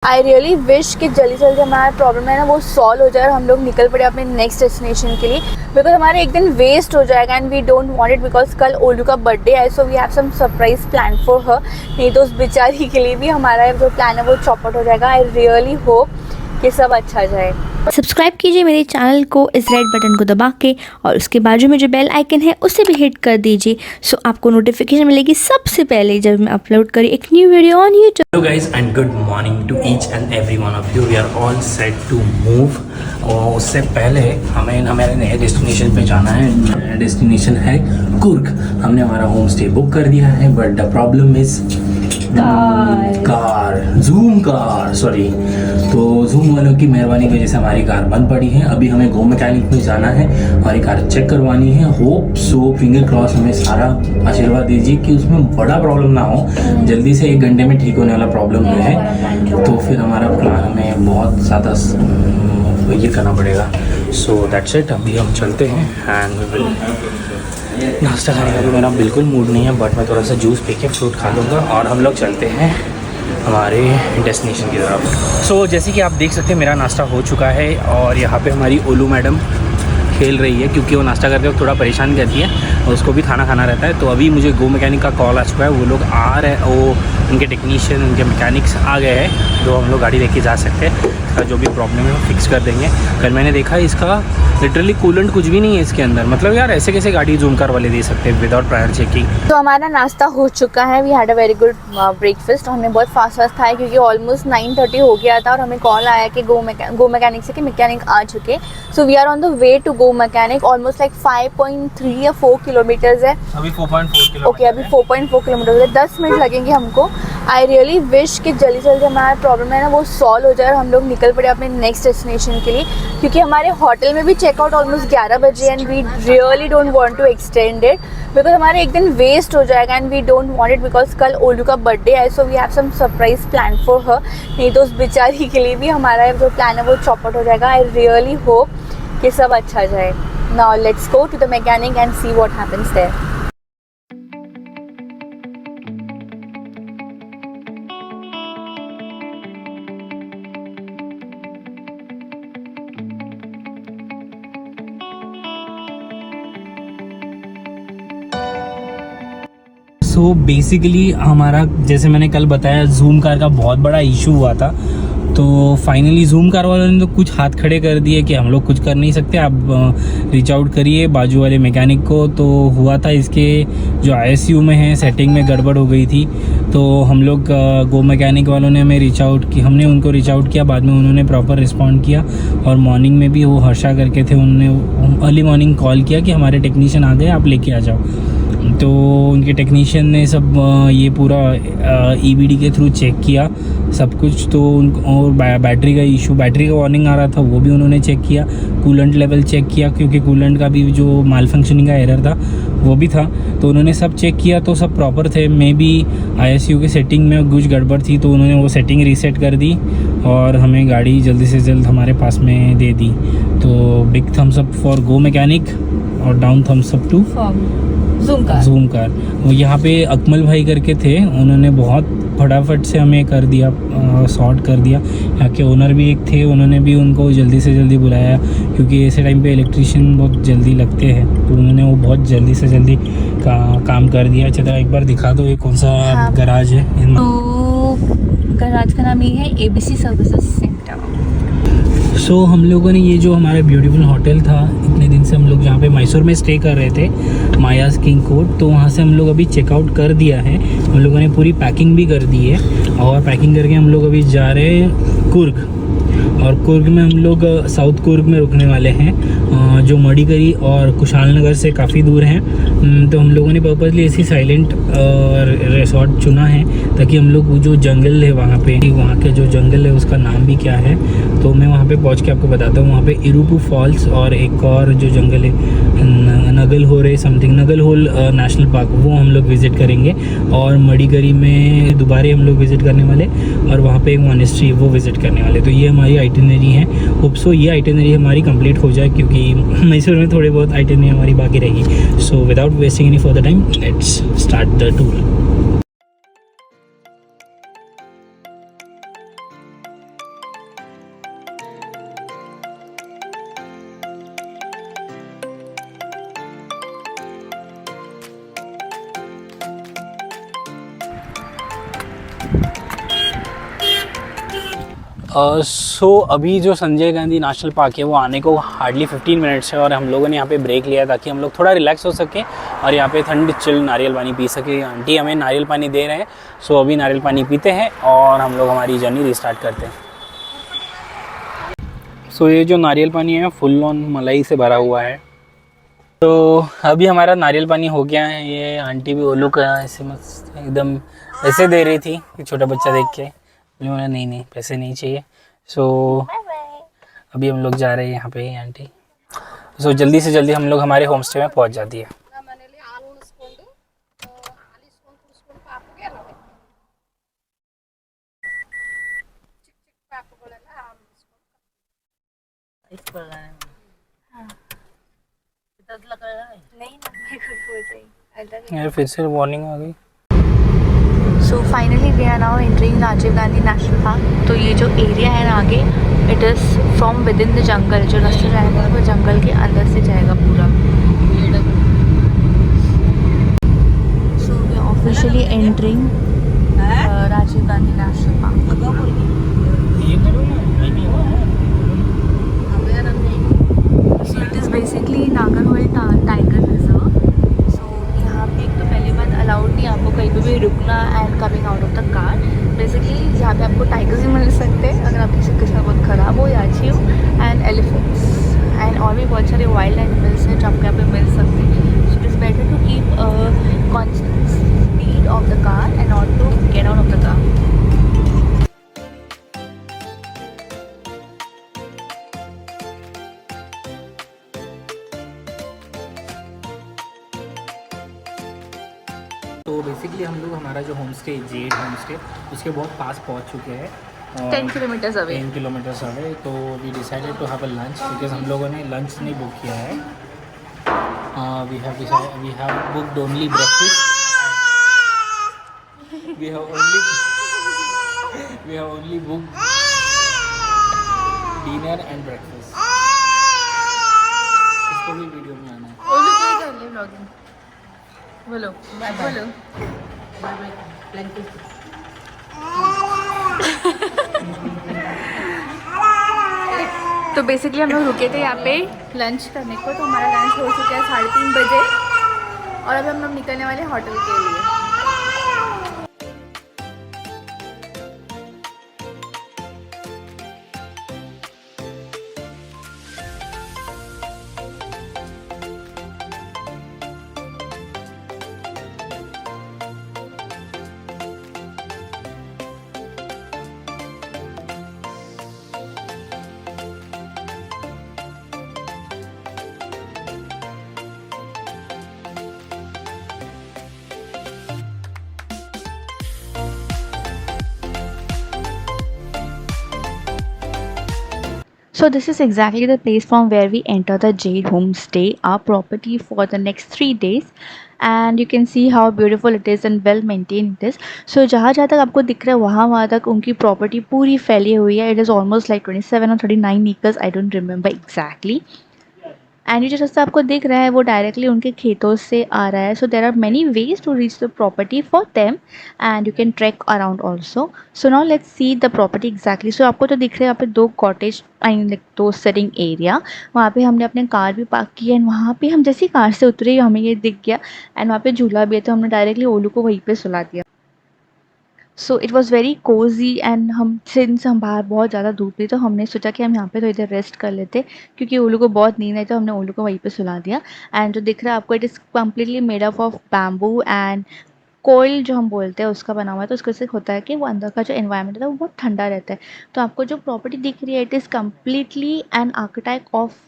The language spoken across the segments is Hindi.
आई रियली विश कि जल्दी से जल्दी हमारा प्रॉब्लम है ना वो सॉल्व हो जाए और हम लोग निकल पड़े अपने नेक्स्ट डेस्टिनेशन के लिए, बिकॉज हमारा एक दिन वेस्ट हो जाएगा and we don't want it, because कल ओलू का बर्थडे है, so we have some surprise plan for her. नहीं तो उस बेचारी के लिए भी हमारा जो प्लान है वो चौपट हो जाएगा। आई रियली होप कि सब अच्छा जाए। सब्सक्राइब कीजिए मेरे चैनल को इस रेड बटन को दबा के, और उसके बाजू में जो बेल आइकन है उसे भी हिट कर दीजिए, सो आपको नोटिफिकेशन मिलेगी सबसे पहले जब मैं अपलोड करी एक new video on YouTube. Hello guys and good morning to each and every one of you. We are all set to move. और उससे पहले हमें हमारे नए डेस्टिनेशन पे जाना है। नया डेस्टिनेशन है कुर्ग। हमने हमारा होम स्टे बुक कर दिया है, but the problem is zoom car sorry. तो जूम वालों की मेहरबानी की वजह से हमारी कार बंद पड़ी है। अभी हमें गो मैकेनिक में जाना है, हमारी कार चेक करवानी है। होप सो, फिंगर क्रॉस, हमें सारा आशीर्वाद दीजिए कि उसमें बड़ा प्रॉब्लम ना हो, जल्दी से 1 घंटे में ठीक होने वाला प्रॉब्लम है। तो फिर हमारा प्लान हमें बहुत ज़्यादा ये करना पड़ेगा। So that's it. अभी हम चलते हैं एंड वी विल नाश्ता खाने का भी मेरा बिल्कुल मूड नहीं है, बट मैं थोड़ा सा जूस पी के फ्रूट खा लूँगा और हम लोग चलते हैं हमारे डेस्टिनेशन की तरफ। सो जैसे कि आप देख सकते हैं मेरा नाश्ता हो चुका है और यहाँ पे हमारी ओलू मैडम खेल रही है, क्योंकि वो नाश्ता करते वक्त थोड़ा परेशान करती है और उसको भी खाना खाना रहता है। तो अभी मुझे गो मैकेनिक का कॉल आ चुका है, वो लोग आ रहे हैं, वो उनके टेक्नीशियन उनके मैकेनिक्स आ गए हैं, जो हम लोग गाड़ी लेके जा सकते हैं। इसका जो भी प्रॉब्लम है वो फिक्स कर देंगे। कल मैंने देखा इसका लिटरली कूलेंट कुछ भी नहीं है इसके अंदर। मतलब यार ऐसे कैसे गाड़ी जूम कार वाले दे सकते हैं विदाउट प्रायर चेकिंग। तो हमारा नाश्ता हो चुका है। We had a very good breakfast. हमने बहुत फास्ट खाया क्योंकि ऑलमोस्ट 9:30 हो गया था और हमें कॉल आया कि गो मैकेनिक से कि मैकेनिक आ चुके। So we are on the way to go mechanic. Almost like 5.3 या 4 किलोमीटर्स है। अभी 4.4 किलोमीटर। ओके, अभी 4.4 किलोमीटर है। 10 मिनट लगेंगे हमको। आई रियली विश कि जल्दी से जल्दी हमारा प्रॉब्लम है ना वो सॉल्व हो जाए और हम लोग निकल पड़े अपने नेक्स्ट डेस्टिनेशन के लिए, क्योंकि हमारे होटल में भी चेकआउट ऑलमोस्ट 11 बजे and we really don't want to extend it, because हमारा एक दिन वेस्ट हो जाएगा and we don't want it, because कल ओलू का बर्थडे है, so we have some surprise plan for her. नहीं तो उस बेचारी के लिए भी हमारा जो प्लान है वो चौपट हो जाएगा। आई रियली होप कि सब अच्छा जाए। Now let's go to the mechanic and see what happens there. So basically हमारा, जैसे मैंने कल बताया, जूम कार का बहुत बड़ा इशू हुआ था। तो फाइनली जूम कार वालों ने तो कुछ हाथ खड़े कर दिए कि हम लोग कुछ कर नहीं सकते, आप रीच आउट करिए बाजू वाले मैकेनिक को। तो हुआ था इसके जो ISU में है सेटिंग में गड़बड़ हो गई थी। तो हम लोग गो मैकेनिक वालों ने हमें रीच आउट की, हमने उनको रीच आउट किया, बाद में उन्होंने प्रॉपर रिस्पॉन्ड किया। और मॉर्निंग में भी वो हर्षा करके थे, उन्होंने अर्ली मॉर्निंग कॉल किया कि हमारे टेक्नीशियन आ गए, आप लेके आ जाओ। तो उनके टेक्नीशियन ने सब ये पूरा EBD के थ्रू चेक किया सब कुछ। तो और बैटरी का इशू, बैटरी का वार्निंग आ रहा था, वो भी उन्होंने चेक किया। कूलेंट लेवल चेक किया, क्योंकि कूलेंट का भी जो माल फंक्शनिंग का एरर था वो भी था। तो उन्होंने सब चेक किया, तो सब प्रॉपर थे। मे बी ISU के सेटिंग में कुछ गड़बड़ थी, तो उन्होंने वो सेटिंग रीसेट कर दी और हमें गाड़ी जल्दी से जल्द हमारे पास में दे दी। तो big thumbs up for Go Mechanic और down thumbs up to Zoomcar. वो यहाँ पे अकमल भाई करके थे, उन्होंने बहुत फटाफट से हमें कर दिया, सॉर्ट कर दिया। यहाँ के ओनर भी एक थे, उन्होंने भी उनको जल्दी से जल्दी बुलाया, क्योंकि ऐसे टाइम पे इलेक्ट्रिशियन बहुत जल्दी लगते हैं। तो उन्होंने वो बहुत जल्दी से जल्दी काम कर दिया। अच्छा, तो एक बार दिखा दो ये कौन सा गराज है। तो गराज का नाम ये है ABC सर्विसेज सेंटर। सो हम लोगों ने ये जो हमारा ब्यूटीफुल होटल था, इतने दिन से हम लोग जहाँ पे मैसूर में स्टे कर रहे थे, मायास किंग कोर्ट, तो वहाँ से हम लोग अभी चेकआउट कर दिया है। हम लोगों ने पूरी पैकिंग भी कर दी है और पैकिंग करके हम लोग अभी जा रहे हैं कुर्ग। और कुर्ग में हम लोग साउथ कुर्ग में रुकने वाले हैं, जो मडीकरी और कुशाल नगर से काफ़ी दूर हैं। तो हम लोगों ने पर्पसली ऐसी साइलेंट रिसोर्ट चुना है, ताकि हम लोग जो जंगल है वहाँ के जो जंगल है उसका नाम भी क्या है, तो मैं वहाँ पे पहुँच के आपको बताता हूँ। वहाँ पे इरुपु फॉल्स और एक और जो जंगल है नगलहोरे समथिंग, नगलहोल नेशनल पार्क, वो हम लोग विज़िट करेंगे। और मडीकरी में दोबारा हम लोग विज़िट करने वाले, और वहाँ पे एक मॉनेस्ट्री वो विज़िट करने वाले। तो ये हमारी आइटिनरी है। होप सो ये आइटिनरी हमारी कंप्लीट हो जाए, क्योंकि मैसूर में थोड़ी बहुत आइटिनरी हमारी बाकी रहेगी। So without wasting any further time, let's start the tour. So अभी जो संजय गांधी नेशनल पार्क है वो आने को हार्डली 15 मिनट्स है और हम लोगों ने यहाँ पे ब्रेक लिया ताकि हम लोग थोड़ा रिलैक्स हो सके और यहाँ पे ठंड चिल नारियल पानी पी सके। आंटी हमें नारियल पानी दे रहे हैं, सो अभी नारियल पानी पीते हैं और हम लोग हमारी जर्नी रिस्टार्ट करते हैं। सो ये जो नारियल पानी है फुल ऑन मलाई से भरा हुआ है। तो अभी हमारा नारियल पानी हो गया है। ये आंटी भी ओलू का ऐसे मस्त एकदम ऐसे दे रही थी कि छोटा बच्चा देख के बोला नहीं पैसे नहीं चाहिए। सो अभी हम लोग जा रहे हैं यहाँ पे आंटी। सो जल्दी से जल्दी हम लोग हमारे होम स्टे में पहुँच जाती है। यार फिर से वार्निंग आ गई। So finally we are now entering Rajiv Gandhi national park. तो ये जो एरिया है ना आगे, it is from within the jungle. जो रास्ता जाएगा वो जंगल के अंदर से जाएगा पूरा। So we are officially entering Rajiv Gandhi national park. So it is basically Nagarhole tiger reserve. So यहाँ पे एक तो पहली बात अलाउड नहीं आपको कहीं पे भी रुकना and coming out of the car. Basically यहाँ पे आपको टाइगर्स भी मिल सकते हैं अगर आपकी किस्मत बहुत ख़राब हो, या अच्छी हो, एंड एलिफेंट्स एंड और भी बहुत सारे वाइल्ड एनिमल्स हैं जो आपको यहाँ पे मिल सकते हैं। So it is better to keep constant speed of the car and not to get out of the car. तो बेसिकली हम लोग हमारा जो homestay Z homestay उसके बहुत पास पहुंच चुके हैं। 10 किलोमीटर्स अवे। 10 kilometres away. तो we decided to have a lunch because हम लोगों ने लंच नहीं बुक किया है। We have booked only breakfast. We have only booked dinner and breakfast. इसको भी वीडियो में आना है। बोलो बोलो। तो बेसिकली हम लोग रुके थे यहाँ पे लंच करने को। तो हमारा लंच हो चुका है 3:30 बजे और अब हम लोग निकलने वाले होटल के लिए। So this is exactly the place from where we enter the Jade Homestay, our property for the next 3 days. And you can see how beautiful it is and well maintained it is. So जहाँ जहाँ तक आपको दिख रहा है वहाँ तक उनकी प्रॉपर्टी पूरी फैली हुई है. It is almost like 27 or 39 acres. I don't remember exactly. And ये जो रास्ता आपको दिख रहा है वो डायरेक्टली उनके खेतों से आ रहा है. So there are many ways to reach the property for them and you can trek around also. So now let's see the property exactly. So आपको तो दिख रहा है यहाँ पे 2 cottage I mean like 2 sitting area. वहाँ पे हमने अपने कार भी पार्क की एंड वहाँ पे हम जैसी कार से उतरे हमें ये दिख गया एंड वहाँ पे झूला भी है. तो हमने डायरेक्टली ओलू को वहीं पर सुला दिया. So it was very Cozi and हम बाहर बहुत ज़्यादा धूप थी तो हमने सोचा कि हम यहाँ पे तो इधर रेस्ट कर लेते क्योंकि ओलू को बहुत नींद आई. तो हमने ओलू को वहीं पे सुला दिया. एंड जो दिख रहा है आपको it is completely made up of bamboo and कोयल जो हम बोलते हैं उसका बना हुआ है. तो उसके से होता है कि वो अंदर का जो एनवायरनमेंट है वो बहुत ठंडा रहता है. तो आपको जो प्रॉपर्टी दिख रही है it is completely an architect of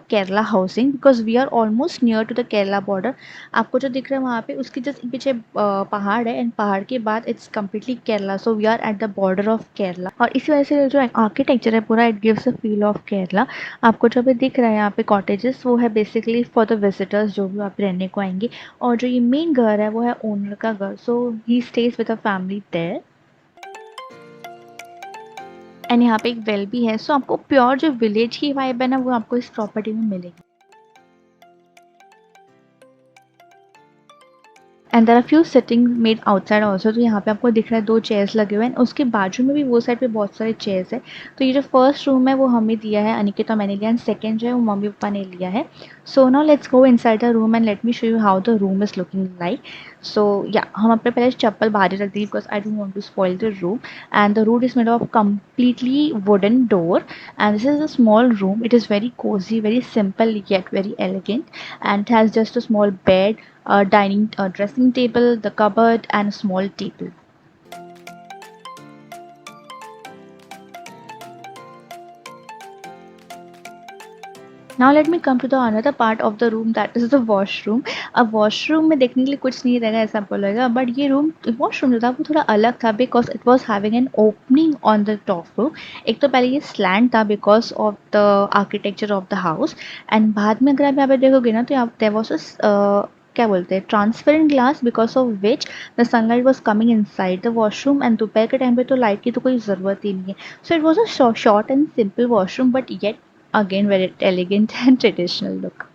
Kerala housing because we are almost near to the Kerala border. आपको जो दिख रहा है वहाँ पे उसके जस्ट पीछे पहाड़ है एंड पहाड़ के बाद it's completely Kerala. So we are at the border of Kerala और इसी वजह से जो आर्किटेक्चर है पूरा it gives a feel of Kerala. आपको जो भी दिख रहा है यहाँ पे कॉटेजेस वो है बेसिकली फॉर द विजिटर्स जो भी वहाँ पे रहने को आएंगे. और जो ये मेन घर है वो है ओनर का घर. So he stays with a family there and यहाँ पे एक वेल भी है. सो आपको प्योर जो विलेज की वाइब है ना वो आपको इस प्रॉपर्टी में मिलेगी. And there are few sitting made outside also. तो यहाँ पे आपको दिख रहा है 2 चेयर्स लगे हुए हैं, उसके बाजू में भी वो साइड पे बहुत सारे चेयर्स है। तो ये जो फर्स्ट रूम है वो हमें दिया है, अनिकेत और मैंने लिया, एंड सेकंड जो है वो मम्मी पापा ने लिया है। So now let's go inside the room and let me show you how the room is looking like. So yeah हम अपने पहले चप्पल बाहर ही रख दी because I don't want to spoil the room. And the room is made of completely wooden door, and this is a small room. It is very cozy, very simple yet very elegant, and it has just a small bed, a dining dressing table, the cupboard, and a small table. Now let me come to the another part of the room, that is the washroom. अब washroom में देखने के लिए कुछ नहीं रहेगा ऐसा बोलेगा, बट ये रूम वॉशरूम जो था वो थोड़ा अलग था because it was having an opening on the top floor. एक तो पहले ये स्लैंड था because of the architecture of the house, and बाद में अगर आप यहाँ पे देखोगे ना तो यहाँ देयर वाज क्या बोलते हैं transparent glass, because of which the sunlight was coming in side the washroom, and दोपहर के टाइम पे तो लाइट की तो कोई ज़रूरत ही नहीं है। So it was a short and simple washroom, but yet again very elegant and traditional look.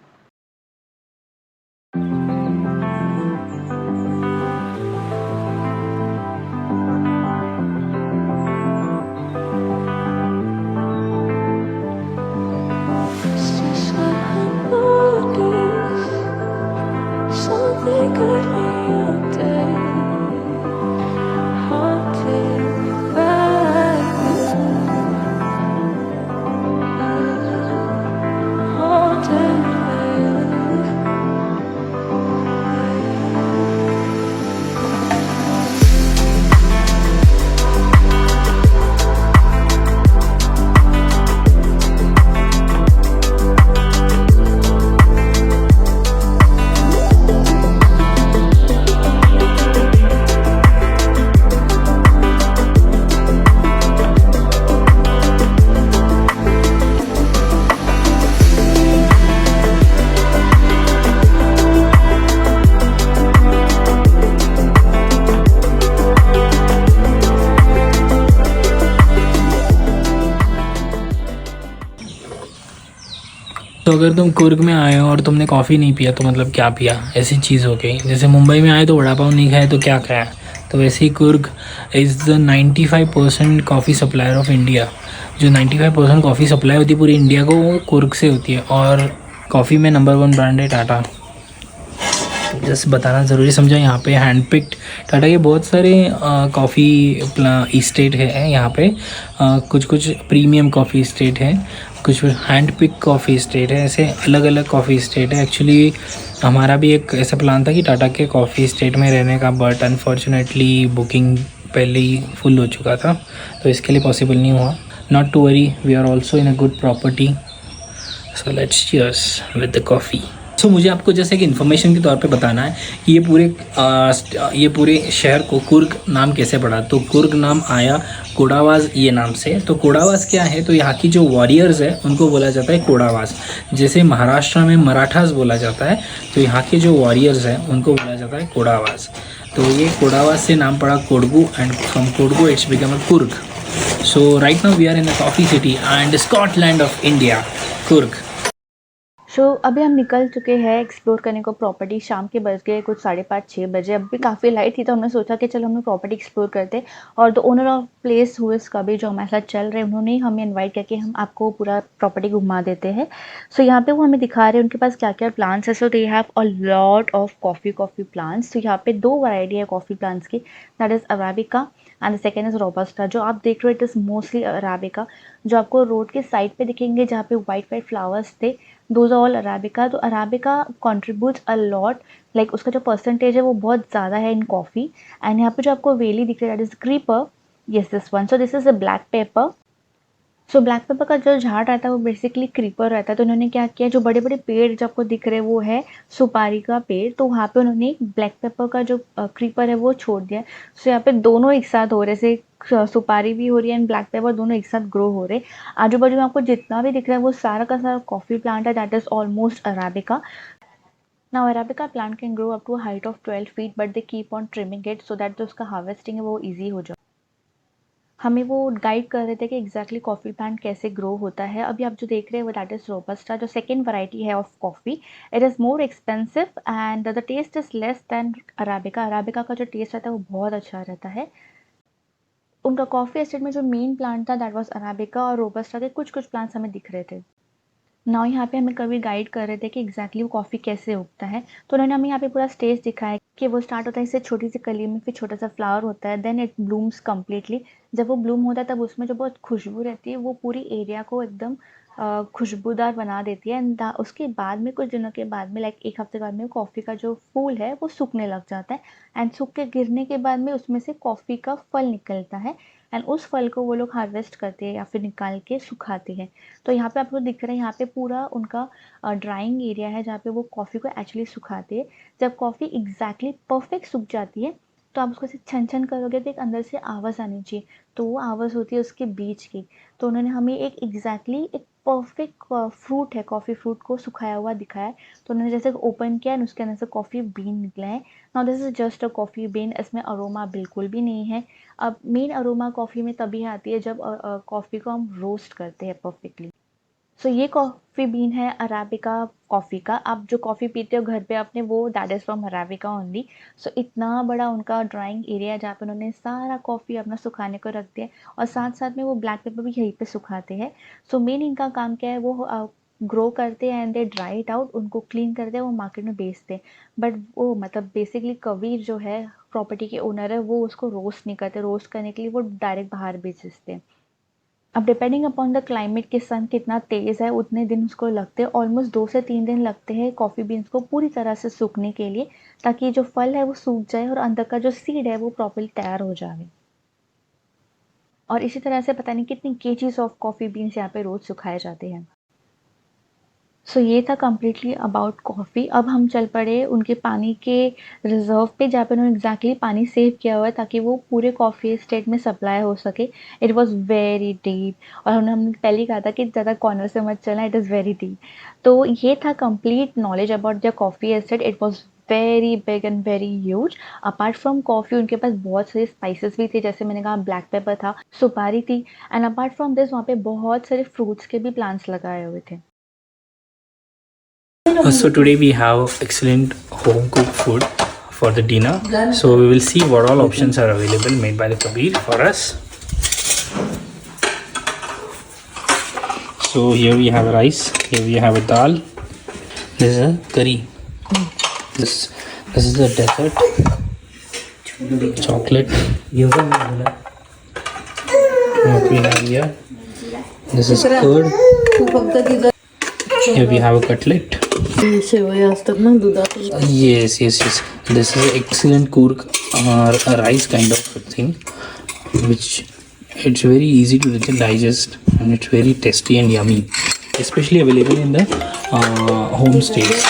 तो अगर तुम कुर्ग में आए हो और तुमने कॉफ़ी नहीं पिया तो मतलब क्या पिया, ऐसी चीज़ हो गई। जैसे मुंबई में आए तो वड़ा पाव नहीं खाए तो क्या खाया, तो वैसे ही Coorg is the 95% coffee supplier of India. जो 95% कॉफ़ी सप्लाई होती है पूरी इंडिया को वो कुर्ग से होती है, और कॉफ़ी में नंबर 1 ब्रांड है टाटा। जस्ट बताना ज़रूरी समझा। यहाँ पे हैंड पिक्ड टाटा के बहुत सारे कॉफ़ी इस्टेट है यहाँ पे। कुछ कुछ प्रीमियम कॉफ़ी इस्टेट है, कुछ हैंड पिक कॉफ़ी इस्टेट है, ऐसे अलग अलग कॉफ़ी इस्टेट है। एक्चुअली हमारा भी एक ऐसा प्लान था कि टाटा के कॉफ़ी इस्टेट में रहने का, बट अनफॉर्चुनेटली बुकिंग पहले ही फुल हो चुका था, तो इसके लिए पॉसिबल नहीं हुआ। Not to worry, we are also in a good property, so let's cheers with the coffee. So मुझे आपको जैसे कि इन्फॉर्मेशन के तौर पे बताना है कि ये पूरे शहर को कुर्ग नाम कैसे पड़ा। तो कुर्ग नाम आया कोडावाज ये नाम से। तो कोडावाज क्या है, तो यहाँ की जो वॉरियर्स है उनको बोला जाता है कोडावाज। जैसे महाराष्ट्र में मराठास बोला जाता है, तो यहाँ के जो वॉरियर्स हैं उनको बोला जाता है कोडावाज। तो ये कोडावाज से नाम पड़ा Kodagu, and from Kodagu it's become a Coorg. So right now we are in a coffee city and Scotland of India, Coorg. अभी हम निकल चुके हैं एक्सप्लोर करने को प्रॉपर्टी। शाम के बज गए कुछ 5:30-6 बजे। अब भी काफ़ी लाइट थी तो हमने सोचा कि चलो हम लोग प्रॉपर्टी एक्सप्लोर करते। और द ओनर ऑफ प्लेस हुए कभी जो हमारे साथ चल रहे हैं, उन्होंने हमें इनवाइट करके हम आपको पूरा प्रॉपर्टी घुमा देते हैं। सो यहाँ पे वो हमें दिखा रहे हैं उनके पास क्या क्या प्लांट्स है। So they have a lot of coffee plants. तो यहाँ पे 2 वैरायटी है कॉफ़ी प्लांट्स की, that is arabica and the second is robusta. जो आप देख रहे हो इट इज़ मोस्टली अराबिका। जो आपको रोड के साइड पे दिखेंगे जहाँ पे वाइट फ्लावर्स थे, दोज आर ऑल अराबिका। तो arabica contributes a lot, like उसका जो परसेंटेज है वो बहुत ज़्यादा है इन कॉफ़ी। एंड यहाँ पे जो आपको वेली दिख रहा है that is creeper, yes this one. So this is a black pepper. So black pepper का जो झाड़ रहता है वो बेसिकली क्रीपर रहता है। तो उन्होंने क्या किया, जो बड़े बड़े पेड़ जो आपको दिख रहे हैं वो है सुपारी का पेड़, तो वहाँ पे उन्होंने ब्लैक पेपर का जो क्रीपर है वो छोड़ दिया। सो यहाँ पे दोनों एक साथ हो रहे, से सुपारी भी हो रही है एंड ब्लैक पेपर, दोनों एक साथ ग्रो हो रहे। आजू बाजू में आपको जितना भी दिख रहा है वो सारा का सारा कॉफ़ी प्लांट है, that is almost arabica. Now Arabica plant can grow up to a height of 12 feet, but they keep on trimming it so that जो उसका हार्वेस्टिंग है वो ईजी हो जाए। हमें वो गाइड कर रहे थे कि एग्जैक्टली कॉफ़ी प्लांट कैसे ग्रो होता है। अभी आप जो देख रहे हैं वो दैट इज़ रोबस्टा, जो सेकंड वैरायटी है of coffee. It is more expensive and the taste is less than arabica. Arabica का जो टेस्ट रहता है वो बहुत अच्छा रहता है। उनका कॉफ़ी एस्टेट में जो मेन प्लांट था दैट वाज अराबिका, और रोबस्टा के कुछ कुछ प्लांट्स हमें दिख रहे थे। नाउ यहाँ पे हमें कभी गाइड कर रहे थे कि एग्जैक्टली वो कॉफ़ी कैसे उगता है। तो उन्होंने हमें यहाँ पे पूरा स्टेज दिखाया कि वो स्टार्ट होता है इससे छोटी सी कली में, फिर छोटा सा फ्लावर होता है, देन इट ब्लूम्स कम्प्लीटली। जब वो ब्लूम होता है तब उसमें जो बहुत खुशबू रहती है वो पूरी एरिया को एकदम खुशबूदार बना देती है। एंड उसके बाद में कुछ दिनों के बाद में लाइक 1 हफ्ते बाद में कॉफ़ी का जो फूल है वो सूखने लग जाता है। एंड सूख के गिरने के बाद में उसमें से कॉफ़ी का फल निकलता है। एंड उस फल को वो लोग हार्वेस्ट करते हैं या फिर निकाल के सुखाते हैं। तो यहाँ पे आपको दिख रहा है, यहाँ पे पूरा उनका ड्राइंग एरिया है जहाँ पे वो कॉफ़ी को एक्चुअली सुखाते हैं। जब कॉफ़ी एग्जैक्टली परफेक्ट सूख जाती है तो आप उसको ऐसे छन छन करोगे तो एक अंदर से आवाज़ आनी चाहिए, तो वो आवाज़ होती है उसके बीज की। तो उन्होंने हमें एक एग्जैक्टली एक परफेक्ट फ्रूट है, कॉफ़ी फ्रूट को सुखाया हुआ दिखाया है। तो उन्होंने जैसे ओपन किया और उसके अंदर से कॉफ़ी बीन निकला है। Now this is just a coffee been, इसमें अरोमा बिल्कुल भी नहीं है। अब मेन अरोमा कॉफ़ी में तभी आती है जब कॉफ़ी को हम रोस्ट करते हैं परफेक्टली। सो ये कॉफ़ी बीन है अराबिका कॉफ़ी का। आप जो कॉफ़ी पीते हो घर पे अपने, वो that is from arabica only. So इतना बड़ा उनका ड्राइंग एरिया जहाँ पे उन्होंने सारा कॉफ़ी अपना सुखाने को रख दिया, और साथ साथ में वो ब्लैक पेपर भी यहीं पे सुखाते हैं। सो मेन इनका काम क्या है, वो ग्रो करते हैं and they dry it out, उनको क्लीन करते हैं, वो मार्केट में बेचते हैं। बट वो मतलब बेसिकली कबीर जो है प्रॉपर्टी के ओनर है, वो उसको रोस्ट नहीं करते। रोस्ट करने के लिए वो डायरेक्ट बाहर बेच देते हैं। अब डिपेंडिंग अपॉन द क्लाइमेट कि सन कितना तेज़ है उतने दिन उसको लगते हैं, ऑलमोस्ट 2 से 3 दिन लगते हैं कॉफ़ी बीन्स को पूरी तरह से सूखने के लिए, ताकि जो फल है वो सूख जाए और अंदर का जो सीड है वो प्रॉपर्ली तैयार हो जाए। और इसी तरह से पता नहीं कितनी केजीज़ ऑफ कॉफ़ी बीन्स यहाँ पे रोज़ सुखाए जाते हैं। सो ये था कम्प्लीटली अबाउट कॉफ़ी। अब हम चल पड़े उनके पानी के रिज़र्व पे, जहाँ पे उन्होंने एग्जैक्टली पानी सेव किया हुआ है ताकि वो पूरे कॉफ़ी एस्टेट में सप्लाई हो सके। इट वॉज़ वेरी डीप, और हमने पहले ही कहा था कि ज़्यादा कॉर्नर से मत चलना, इट इज़ वेरी डीप। तो ये था complete knowledge about the coffee estate. It was very big and very huge. Apart from coffee उनके पास बहुत सारे स्पाइसेस भी थे, जैसे मैंने कहा ब्लैक पेपर था, सुपारी थी, एंड अपार्ट फ्रॉम दिस वहाँ पे बहुत सारे फ्रूट्स के भी प्लांट्स लगाए हुए थे। So today we have excellent home cooked food for the dinner. So we will see what all options are available made by the Kabir for us. So here we have rice, here we have a dal, this is a curry, this is a dessert, chocolate, what we have here, this is curd, here we have a cutlet. Yes. This is excellent kurk or a rice kind of thing, which it's very easy to digest and it's very tasty and yummy, especially available in the homestays.